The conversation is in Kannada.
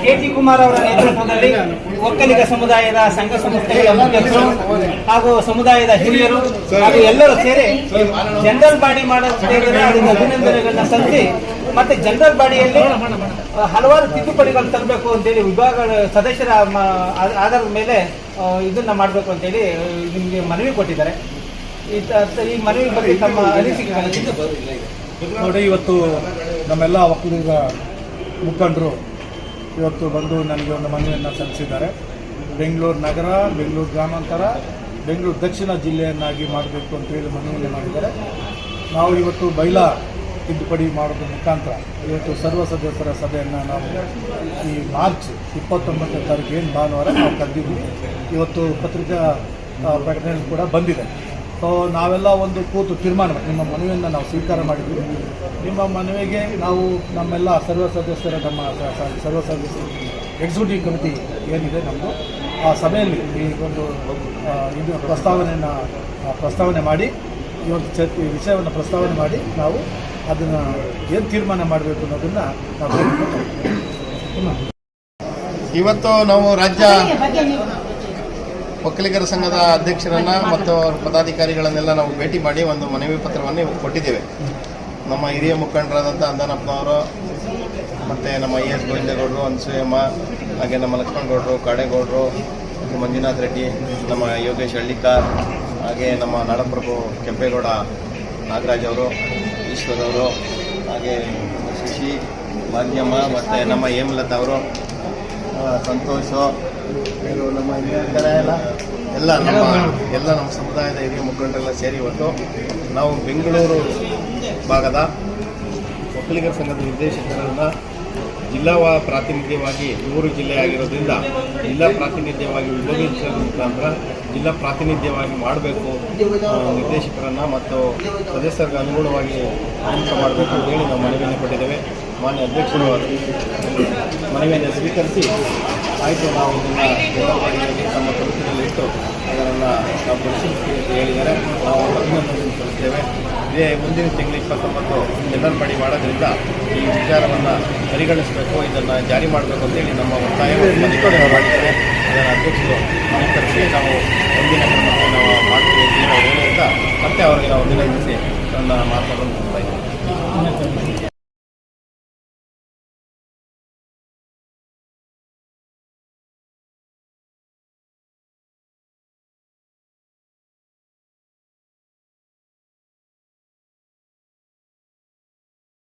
ಕೆ.ಟಿ. ಕುಮಾರ್ ಅವರ ನೇತೃತ್ವದಲ್ಲಿ ಒಕ್ಕಲಿಗ ಸಮುದಾಯದ ಸಂಘ ಸಂಸ್ಥೆಗಳ ಮುಖ್ಯಸ್ಥರು ಹಾಗೂ ಸಮುದಾಯದ ಹಿರಿಯರು ಹಾಗೂ ಎಲ್ಲರೂ ಸೇರಿ ಜನರಲ್ ಬಾಡಿ ಮಾಡುತ್ತಿದ್ದಾರೆ. ಅದಕ್ಕೆ ಅಭಿನಂದನೆಗಳನ್ನ ಸಲ್ಲಿಸಿ ಮತ್ತೆ ಜನರಲ್ ಬಾಡಿಯಲ್ಲಿ ಹಲವಾರು ತಿದ್ದುಪಡಿಗಳು ತರಬೇಕು ಅಂತೇಳಿ ವಿಭಾಗಗಳ ಸದಸ್ಯರ ಆಧಾರದ ಮೇಲೆ ಇದನ್ನ ಮಾಡಬೇಕು ಅಂತೇಳಿ ನಿಮಗೆ ಮನವಿ ಕೊಟ್ಟಿದ್ದಾರೆ. ಈ ಮನವಿ ಬಗ್ಗೆ ತಮ್ಮ ಅನಿಸಿಕೆ ನೋಡಿ. ಇವತ್ತು ನಮ್ಮೆಲ್ಲ ಒಕ್ಕಲಿಗ ಮುಖಂಡರು ಇವತ್ತು ಬಂದು ನನಗೆ ಒಂದು ಮನವಿಯನ್ನು ಸಲ್ಲಿಸಿದ್ದಾರೆ. ಬೆಂಗಳೂರು ನಗರ, ಬೆಂಗಳೂರು ಗ್ರಾಮಾಂತರ, ಬೆಂಗಳೂರು ದಕ್ಷಿಣ ಜಿಲ್ಲೆಯನ್ನಾಗಿ ಮಾಡಬೇಕು ಅಂತೇಳಿ ಮನವಿಯನ್ನು ಮಾಡಿದ್ದಾರೆ. ನಾವು ಇವತ್ತು ಬೈಲಾ ತಿದ್ದುಪಡಿ ಮಾಡೋದ್ರ ಮುಖಾಂತರ ಇವತ್ತು ಸರ್ವ ಸದಸ್ಯರ ಸಭೆಯನ್ನು ನಾವು ಈ ಮಾರ್ಚ್ 29ನೇ ತಾರೀಕು ಏನು ಭಾನುವಾರ ನಾವು ಕರೆದಿದ್ದೀವಿ. ಇವತ್ತು ಪತ್ರಿಕಾ ಪ್ರಕಟಣೆ ಕೂಡ ಬಂದಿದೆ. ಸೊ ನಾವೆಲ್ಲ ಒಂದು ಕೂತು ತೀರ್ಮಾನ ನಿಮ್ಮ ಮನವಿಯನ್ನು ನಾವು ಸ್ವೀಕಾರ ಮಾಡಿದ್ವಿ. ನಿಮ್ಮ ಮನವಿಗೆ ನಾವು ನಮ್ಮೆಲ್ಲ ಸರ್ವ ಸದಸ್ಯರ ಸರ್ವ ಸದಸ್ಯರು ಎಕ್ಸಿಕ್ಯೂಟಿವ್ ಕಮಿಟಿ ಏನಿದೆ ನಮ್ಮದು, ಆ ಸಭೆಯಲ್ಲಿ ಈ ಒಂದು ಇದು ಪ್ರಸ್ತಾವನೆ ಮಾಡಿ ಈ ಒಂದು ವಿಷಯವನ್ನು ಪ್ರಸ್ತಾವನೆ ಮಾಡಿ ನಾವು ಅದನ್ನು ಏನು ತೀರ್ಮಾನ ಮಾಡಬೇಕು ಅನ್ನೋದನ್ನು ನಾವು ಇವತ್ತು ನಾವು ರಾಜ್ಯ ಒಕ್ಕಲಿಗರ ಸಂಘದ ಅಧ್ಯಕ್ಷರನ್ನು ಮತ್ತು ಪದಾಧಿಕಾರಿಗಳನ್ನೆಲ್ಲ ನಾವು ಭೇಟಿ ಮಾಡಿ ಒಂದು ಮನವಿ ಪತ್ರವನ್ನು ಇವತ್ತು ಕೊಟ್ಟಿದ್ದೇವೆ. ನಮ್ಮ ಹಿರಿಯ ಮುಖಂಡರಾದಂಥ ಅಂದನಪ್ಪನವರು ಮತ್ತು ನಮ್ಮ ಎಸ್ ಗೋವಿಂದೇಗೌಡರು, ಅನ್ಸೂಯಮ್ಮ, ಹಾಗೆ ನಮ್ಮ ಲಕ್ಷ್ಮಣಗೌಡರು, ಕಾಡೇಗೌಡರು, ಮಂಜುನಾಥ್ ರೆಡ್ಡಿ, ನಮ್ಮ ಯೋಗೇಶ್ ಹಳ್ಳಿಕಾರ್, ಹಾಗೆ ನಮ್ಮ ನಾಡಪ್ರಭು ಕೆಂಪೇಗೌಡ ನಾಗರಾಜ್ ಅವರು, ಈಶ್ವರವರು, ಹಾಗೆ ಶಶಿ ಭಾಗ್ಯಮ್ಮ ಮತ್ತು ನಮ್ಮ ಹೇಮಲತಾ ಅವರು, ಸಂತೋಷು, ನಮ್ಮ ಎಲ್ಲ ನಮ್ಮ ಸಮುದಾಯದ ಹಿರಿಯ ಮುಖಂಡರೆಲ್ಲ ಸೇರಿ ಇವತ್ತು ನಾವು ಬೆಂಗಳೂರು ಭಾಗದ ಒಕ್ಕಲಿಗರ ಸಂಘದ ನಿರ್ದೇಶಕರನ್ನು ಜಿಲ್ಲಾ ಪ್ರಾತಿನಿಧ್ಯವಾಗಿ 3 ಜಿಲ್ಲೆ ಆಗಿರೋದ್ರಿಂದ ಜಿಲ್ಲಾ ಪ್ರಾತಿನಿಧ್ಯವಾಗಿ ವಿಭಜಿಸುವ ಮುಖಾಂತರ ಜಿಲ್ಲಾ ಪ್ರಾತಿನಿಧ್ಯವಾಗಿ ಮಾಡಬೇಕು, ನಿರ್ದೇಶಕರನ್ನು ಮತ್ತು ಸದಸ್ಯರಿಗೆ ಅನುಗುಣವಾಗಿ ನೇಮಕ ಮಾಡಬೇಕು ಅಂತ ಹೇಳಿ ನಾವು ಮನವಿಯನ್ನು ಕೊಟ್ಟಿದ್ದೇವೆ. ಮಾನ್ಯ ಅಧ್ಯಕ್ಷರು ಮನವಿಯನ್ನು ಸ್ವೀಕರಿಸಿ ಆಯಿತು ನಾವು ಇದನ್ನು ತಮ್ಮ ಕಮಿಟಿಯಲ್ಲಿ ಇಟ್ಟು ಅದನ್ನು ನಾವು ಪರಿಶೀಲಿಸ್ತೀವಿ ಅಂತ ಹೇಳಿದ್ದಾರೆ. ನಾವು ಅಭಿನಂದನೆ ಸಲ್ಲಿಸ್ತೇವೆ. ಇದೇ ಮುಂದಿನ ತಿಂಗಳು 29 ಜನರಲ್ ಬಾಡಿ ಮಾಡೋದ್ರಿಂದ ಈ ವಿಚಾರವನ್ನು ಪರಿಗಣಿಸಬೇಕು, ಇದನ್ನು ಜಾರಿ ಮಾಡಬೇಕು ಅಂತೇಳಿ ನಮ್ಮ ಒತ್ತಾಯವನ್ನು ಮಾಡಿದ್ದೇವೆ. ಅದನ್ನು ಅಧ್ಯಕ್ಷರು ಸ್ವೀಕರಿಸಿ ನಾವು ಮುಂದಿನ ಕ್ರಮಕ್ಕೆ ನಾವು ಮಾಡ್ತೀವಿ ಅಂತ ಹೇಳೋದ್ರಿಂದ ಮತ್ತೆ ಅವರಿಗೆ ನಾವು ಅಭಿನಂದಿಸಿ ನನ್ನ ಮಾತನ್ನು ಮುಗಿಸ್ತಾ ಇದ್ದೇವೆ.